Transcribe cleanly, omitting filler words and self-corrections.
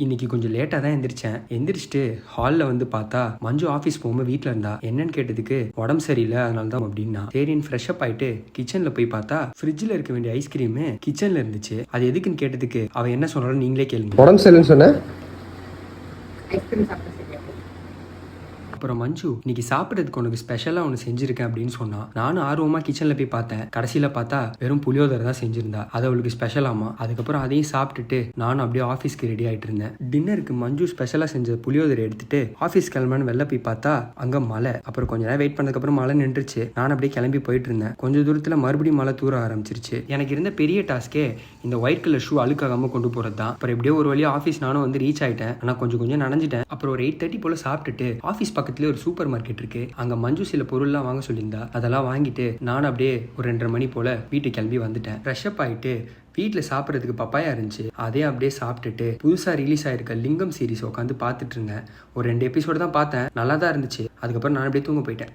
இன்னைக்கு கொஞ்சம் லேட்டாக தான் எந்திரிச்சேன். எந்திரிச்சிட்டு ஹாலில் வந்து பார்த்தா மஞ்சு ஆஃபீஸ் போகும்போது வீட்டில் இருந்தா. என்னன்னு கேட்டதுக்கு உடம்பு சரியில்லை அதனால தான் அப்படின்னா. சரின்னு ஃப்ரெஷ் அப் ஆயிட்டு கிச்சனில் போய் பார்த்தா ஃப்ரிட்ஜில் இருக்க வேண்டிய ஐஸ்கிரீமு கிச்சனில் இருந்துச்சு. அது எதுக்குன்னு கேட்டதுக்கு அவ என்ன சொல்றான்னு நீங்களே கேளுங்க. உடம்பு சரியில்லைன்னு சொன்ன. அப்புறம் மஞ்சு இன்னைக்கு சாப்பிட்றதுக்கு உனக்கு ஸ்பெஷலாக ஒன்று செஞ்சிருக்கேன் அப்படின்னு சொன்னா. நானும் ஆர்வமாக கிச்சனில் போய் பார்த்தேன். கடைசியில் பார்த்தா வெறும் புளியோதரை தான் செஞ்சிருந்தா. அது அவளுக்கு ஸ்பெஷலாமா. அதுக்கப்புறம் அதையும் சாப்பிட்டுட்டு நானும் அப்படியே ஆஃபீஸ்க்கு ரெடி ஆகிட்டு இருந்தேன். டின்னருக்கு மஞ்சு ஸ்பெஷலாக செஞ்ச புளியோதரை எடுத்துட்டு ஆஃபீஸ் கிளம்புன்னு வெளில போய் பார்த்தா அங்கே மழை. அப்புறம் கொஞ்ச நேரம் வெயிட் பண்ணதுக்கப்புறம் மழை நின்றுச்சு. நான் அப்படியே கிளம்பி போயிட்டு இருந்தேன். கொஞ்சம் தூரத்தில் மறுபடியும் மழை தூர ஆரம்பிச்சிருச்சு. எனக்கு இருந்த பெரிய டாஸ்கே இந்த ஒயிட் கலர் ஷூ அழுக்காகாம கொண்டு போகிறது தான். அப்புறம் எப்படியோ ஒரு வழியாக ஆஃபீஸ் நானும் வந்து ரீச் ஆகிட்டேன். ஆனால் கொஞ்சம் நனைஞ்சிட்டேன். அப்புறம் ஒரு 8:30 போல் சாப்பிட்டுட்டு ஆஃபீஸ் பக்கத்துலேயே ஒரு சூப்பர் மார்க்கெட் இருக்கு. அங்கே மஞ்சு சில பொருள்லாம் வாங்க சொல்லியிருந்தா. அதெல்லாம் வாங்கிட்டு நானும் அப்படியே ஒரு 2:30 மணி போல் வீட்டுக்கு கிளம்பி வந்துட்டேன். ஃப்ரெஷ் அப் ஆகிட்டு வீட்டில் சாப்பிட்றதுக்கு பப்பாயா இருந்துச்சு. அதே அப்படியே சாப்பிட்டுட்டு புதுசாக ரிலீஸ் ஆயிருக்க லிங்கம் சீரிஸ் உட்காந்து பார்த்துட்டு இருந்தேன். ஒரு 2 எபிசோடு தான் பார்த்தேன். நல்லா தான் இருந்துச்சு. அதுக்கப்புறம் நான் அப்படியே தூங்க போயிட்டேன்.